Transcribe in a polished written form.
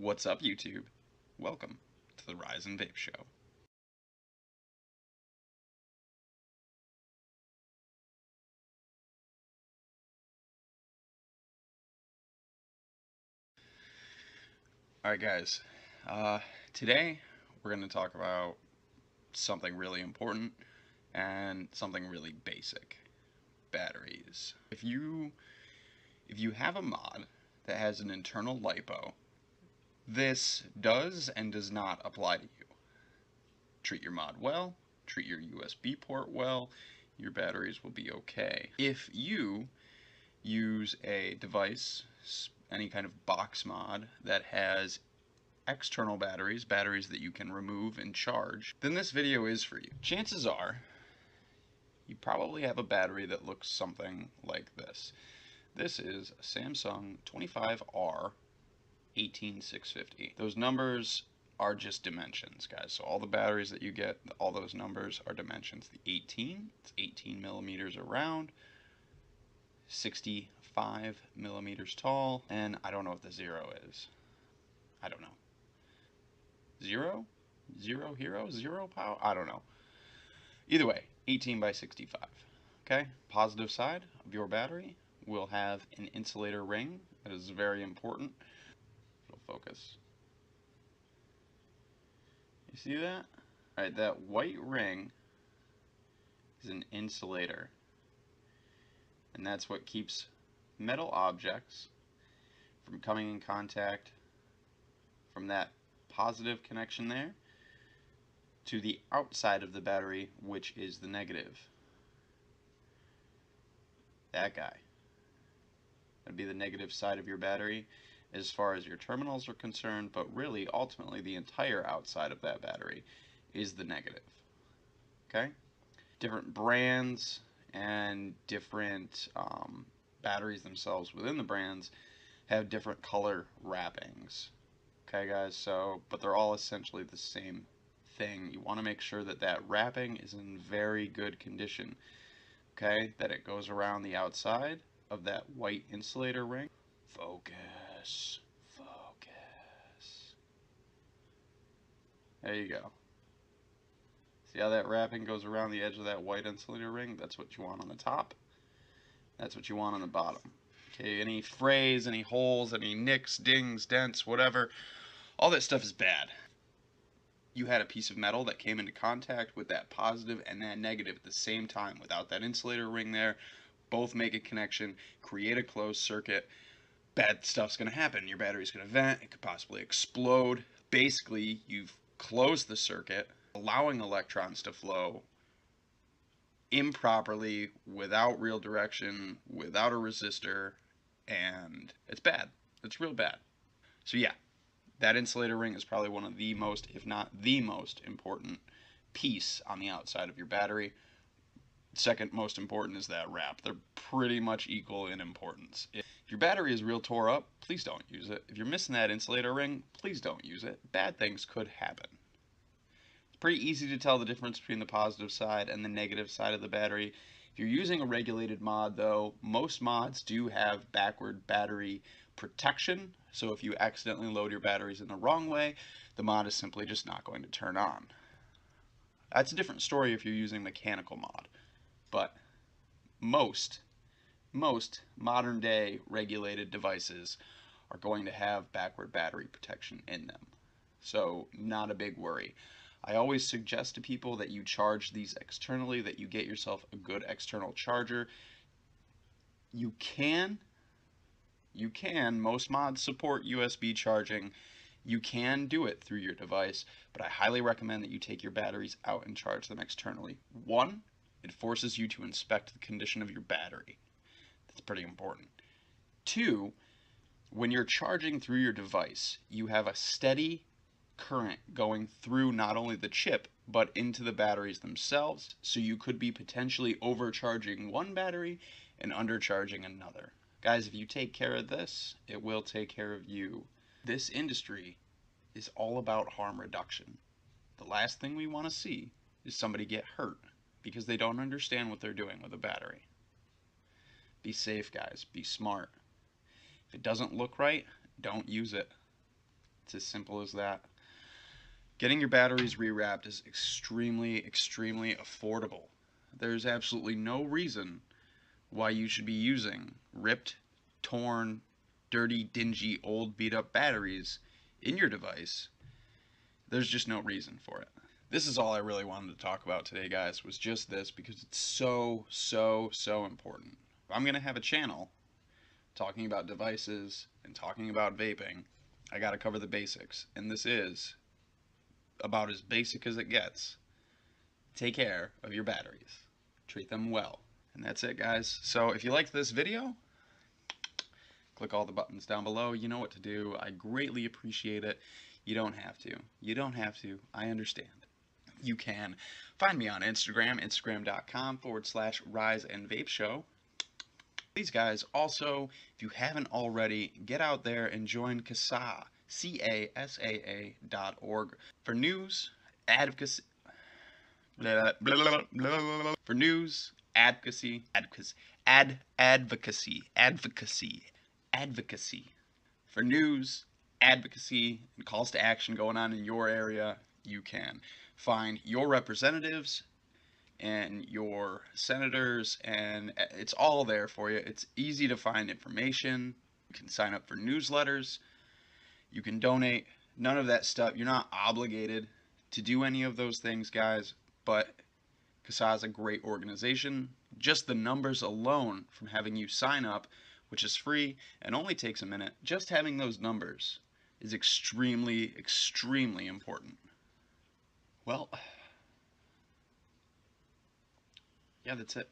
What's up, YouTube? Welcome to the Rise and Vape Show. Alright guys, today we're going to talk about something really important and something really basic. Batteries. If you have a mod that has an internal LiPo, this does and does not apply to you. Treat your mod well, treat your USB port well, your batteries will be okay. If you use a device, any kind of box mod that has external batteries that you can remove and charge, then this video is for you. Chances are you probably have a battery that looks something like this. This is a Samsung 25R 18650. Those numbers are just dimensions, guys. So all the batteries that you get, all those numbers are dimensions. The 18, it's 18 millimeters around, 65 millimeters tall, and I don't know what the 0 is. I don't know. 0? 0 hero? 0 power? I don't know. Either way, 18 by 65. Okay? Positive side of your battery will have an insulator ring. That is very important. It'll focus. You see that? Alright, that white ring is an insulator. And that's what keeps metal objects from coming in contact from that positive connection there to the outside of the battery, which is the negative. That guy. That'd be the negative side of your battery as far as your terminals are concerned, but really, ultimately, the entire outside of that battery is the negative. Okay? Different brands and different batteries themselves within the brands have different color wrappings. Okay, guys, so, but they're all essentially the same thing. You want to make sure that that wrapping is in very good condition. Okay, that it goes around the outside of that white insulator ring. Focus. Focus. There you go. See how that wrapping goes around the edge of that white insulator ring? That's what you want on the top. That's what you want on the bottom. Okay, any frays, any holes, any nicks, dings, dents, whatever, all that stuff is bad. You had a piece of metal that came into contact with that positive and that negative at the same time without that insulator ring there. Both make a connection, create a closed circuit. Bad stuff's going to happen. Your battery's going to vent. It could possibly explode. Basically, you've closed the circuit, allowing electrons to flow improperly, without real direction, without a resistor, and it's bad. It's real bad. So yeah, that insulator ring is probably one of the most, if not the most important piece on the outside of your battery. Second most important is that wrap. They're pretty much equal in importance. If your battery is real tore up, please don't use it. If you're missing that insulator ring, please don't use it. Bad things could happen. It's pretty easy to tell the difference between the positive side and the negative side of the battery. If you're using a regulated mod, though, most mods do have backward battery protection. So if you accidentally load your batteries in the wrong way, the mod is simply just not going to turn on. That's a different story if you're using mechanical mod. But most modern day regulated devices are going to have backward battery protection in them. So not a big worry. I always suggest to people that you charge these externally, that you get yourself a good external charger. You can, most mods support USB charging. You can do it through your device, but I highly recommend that you take your batteries out and charge them externally. One, it forces you to inspect the condition of your battery. That's pretty important. Two, when you're charging through your device, you have a steady current going through not only the chip, but into the batteries themselves, so you could be potentially overcharging one battery and undercharging another. Guys, if you take care of this, it will take care of you. This industry is all about harm reduction. The last thing we want to see is somebody get hurt because they don't understand what they're doing with a battery. Be safe, guys. Be smart. If it doesn't look right, don't use it. It's as simple as that. Getting your batteries rewrapped is extremely, extremely affordable. There's absolutely no reason why you should be using ripped, torn, dirty, dingy, old, beat up batteries in your device. There's just no reason for it. This is all I really wanted to talk about today, guys, was just this, because it's so, so, so important. If I'm going to have a channel talking about devices and talking about vaping, I got to cover the basics. And this is about as basic as it gets. Take care of your batteries. Treat them well. And that's it, guys. So if you liked this video, click all the buttons down below. You know what to do. I greatly appreciate it. You don't have to. You don't have to. I understand. You can find me on Instagram, instagram.com/riseandvapeshow. Please, guys, also, if you haven't already, get out there and join CASAA, CASAA.org, for news, advocacy, for news, advocacy, for news, advocacy, and calls to action going on in your area. You can find your representatives and your senators, and it's all there for you. It's easy to find information. You can sign up for newsletters. You can donate. None of that stuff. You're not obligated to do any of those things, guys, but CASAA is a great organization. Just the numbers alone from having you sign up, which is free and only takes a minute, just having those numbers is extremely, extremely important. Well, yeah, that's it.